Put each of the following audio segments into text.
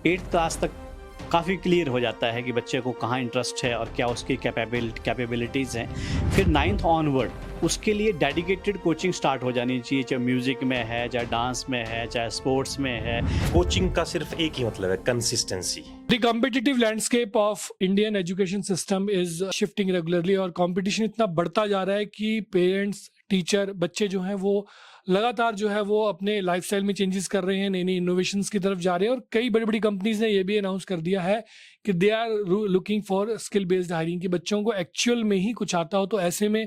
8th class तक काफ़ी clear हो जाता है कि बच्चे को कहाँ इंटरेस्ट है और क्या उसकी कैपेबिलिटीज़ हैं। फिर 9th ऑनवर्ड उसके लिए डेडिकेटेड कोचिंग स्टार्ट हो जानी चाहिए, चाहे म्यूज़िक में है, चाहे डांस में है, चाहे स्पोर्ट्स में है। कोचिंग का सिर्फ एक ही मतलब है, consistency. The competitive landscape of Indian education system is shifting regularly और कंपटीशन इतना बढ़ता जा रहा है कि पेरेंट्स, टीचर, बच्चे जो हैं वो लगातार जो है वो अपने लाइफस्टाइल में चेंजेस कर रहे हैं, नई नई इनोवेशंस की तरफ जा रहे हैं। और कई बड़ी बड़ी कंपनीज ने ये भी अनाउंस कर दिया है कि they are looking for skill based hiring, कि बच्चों को एक्चुअल में ही कुछ आता हो। तो ऐसे में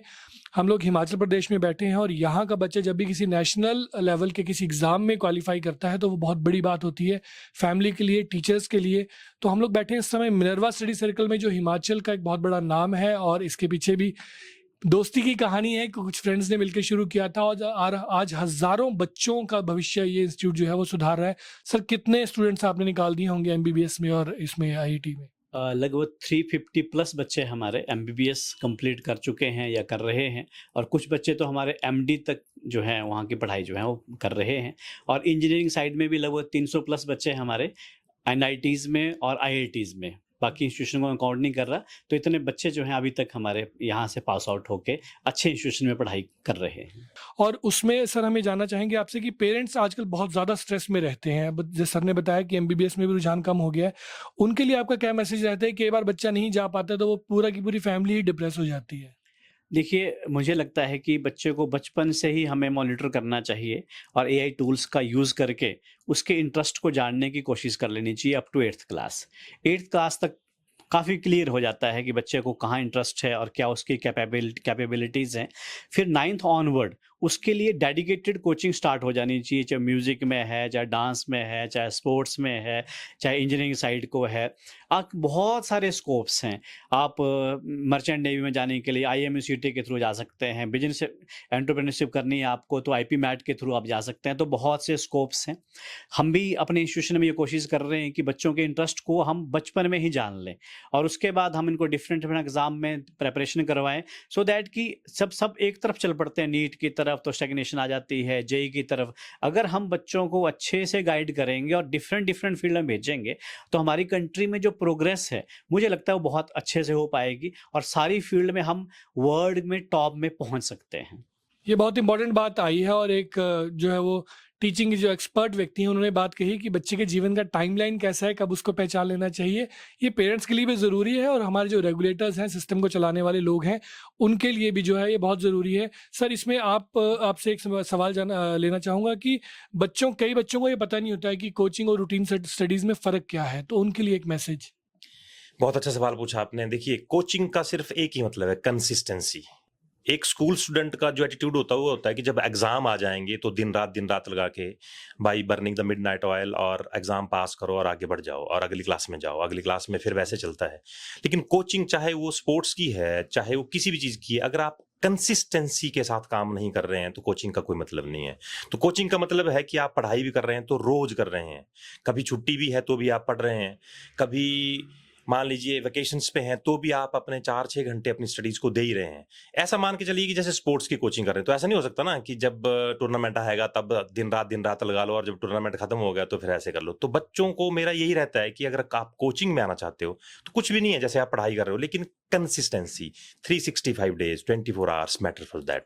हम लोग हिमाचल प्रदेश में बैठे हैं और यहाँ का बच्चा जब भी किसी नेशनल लेवल के किसी एग्ज़ाम में क्वालिफाई करता है तो वो बहुत बड़ी बात होती है फैमिली के लिए, टीचर्स के लिए। तो हम लोग बैठे हैं इस समय मिनर्वा स्टडी सर्कल में, जो हिमाचल का एक बहुत बड़ा नाम है और इसके पीछे भी दोस्ती की कहानी है कि कुछ फ्रेंड्स ने मिलकर शुरू किया था और आज हज़ारों बच्चों का भविष्य ये इंस्टीट्यूट जो है वो सुधार रहा है। सर, कितने स्टूडेंट्स आपने निकाल दिए होंगे एमबीबीएस में और इसमें आईआईटी में? लगभग 350 प्लस बच्चे हमारे एमबीबीएस कंप्लीट कर चुके हैं या कर रहे हैं, और कुछ बच्चे तो हमारे एमडी तक जो है वहाँ की पढ़ाई जो है वो कर रहे हैं। और इंजीनियरिंग साइड में भी लगभग 300 प्लस बच्चे हमारे एनआईटीज़ में और आईआईटीज़ में, बाकी इंस्टीट्यूशन को अकाउंट नहीं कर रहा, तो इतने बच्चे जो हैं अभी तक हमारे यहाँ से पास आउट होके अच्छे इंस्टीट्यूशन में पढ़ाई कर रहे हैं। और उसमें सर हमें जानना चाहेंगे आपसे कि पेरेंट्स आजकल बहुत ज़्यादा स्ट्रेस में रहते हैं। जैसे सर ने बताया कि एमबीबीएस में भी रुझान कम हो गया है, उनके लिए आपका क्या मैसेज रहता है? कई बार बच्चा नहीं जा पाता तो वो पूरा की पूरी फैमिली ही डिप्रेस हो जाती है। देखिए, मुझे लगता है कि बच्चे को बचपन से ही हमें मॉनिटर करना चाहिए और एआई टूल्स का यूज़ करके उसके इंटरेस्ट को जानने की कोशिश कर लेनी चाहिए up to 8th class. 8th class तक काफ़ी क्लियर हो जाता है कि बच्चे को कहाँ इंटरेस्ट है और क्या उसकी कैपेबिलिटीज़ हैं। फिर 9th ऑनवर्ड उसके लिए डेडिकेटेड कोचिंग स्टार्ट हो जानी चाहिए, चाहे म्यूज़िक में है, चाहे डांस में है, चाहे स्पोर्ट्स में है, चाहे इंजीनियरिंग साइड को है। आप बहुत सारे स्कोप्स हैं। आप मर्चेंट नेवी में जाने के लिए आईएमयूसीटी के थ्रू जा सकते हैं। बिजनेस एंटरप्रेन्योरशिप करनी है आपको तो आईपी मैट के थ्रू आप जा सकते हैं। तो बहुत से स्कोप्स हैं। हम भी अपने इंस्टीट्यूशन में ये कोशिश कर रहे हैं कि बच्चों के इंटरेस्ट को हम बचपन में ही जान लें और उसके बाद हम इनको डिफरेंट डिफरेंट एग्जाम में प्रिपरेशन करवाएं, सो दैट कि सब एक तरफ चल पड़ते हैं। नीट की तरफ तो स्टैग्नेशन आ जाती है, जेई की तरफ। अगर हम बच्चों को अच्छे से गाइड करेंगे और डिफरेंट डिफरेंट फील्ड में भेजेंगे तो हमारी कंट्री में जो प्रोग्रेस है मुझे लगता है वो बहुत अच्छे से हो पाएगी और सारी फील्ड में हम वर्ल्ड में टॉप में पहुंच सकते हैं। ये बहुत इंपॉर्टेंट बात आई है। और एक जो है वो टीचिंग के जो एक्सपर्ट व्यक्ति हैं उन्होंने बात कही कि बच्चे के जीवन का टाइमलाइन कैसा है, कब उसको पहचान लेना चाहिए। ये पेरेंट्स के लिए भी ज़रूरी है और हमारे जो रेगुलेटर्स हैं, सिस्टम को चलाने वाले लोग हैं, उनके लिए भी जो है ये बहुत ज़रूरी है। सर, इसमें आपसे एक सवाल लेना चाहूँगा कि कई बच्चों को ये पता नहीं होता है कि कोचिंग और रूटीन स्टडीज़ में फ़र्क क्या है, तो उनके लिए एक मैसेज। बहुत अच्छा सवाल पूछा आपने। देखिए, कोचिंग का सिर्फ एक ही मतलब है, कंसिस्टेंसी। एक स्कूल स्टूडेंट का जो एटीट्यूड होता है वो होता है कि जब एग्जाम आ जाएंगे तो दिन रात लगा के by burning the midnight oil और एग्जाम पास करो और आगे बढ़ जाओ और अगली क्लास में जाओ, अगली क्लास में फिर वैसे चलता है। लेकिन कोचिंग चाहे वो स्पोर्ट्स की है, चाहे वो किसी भी चीज की है, अगर आप कंसिस्टेंसी के साथ काम नहीं कर रहे हैं तो कोचिंग का कोई मतलब नहीं है। तो कोचिंग का मतलब है कि आप पढ़ाई भी कर रहे हैं तो रोज कर रहे हैं, कभी छुट्टी भी है तो भी आप पढ़ रहे हैं, कभी मान लीजिए वेकेशंस पे हैं तो भी आप अपने 4-6 घंटे अपनी स्टडीज को दे ही रहे हैं। ऐसा मान के चलिए कि जैसे स्पोर्ट्स की कोचिंग कर रहे हैं, तो ऐसा नहीं हो सकता ना कि जब टूर्नामेंट आएगा तब दिन रात लगा लो और जब टूर्नामेंट खत्म हो गया तो फिर ऐसे कर लो। तो बच्चों को मेरा यही रहता है कि अगर आप कोचिंग में आना चाहते हो तो कुछ भी नहीं है, जैसे आप पढ़ाई कर रहे हो, लेकिन consistency 365 days 24 hours matter for that.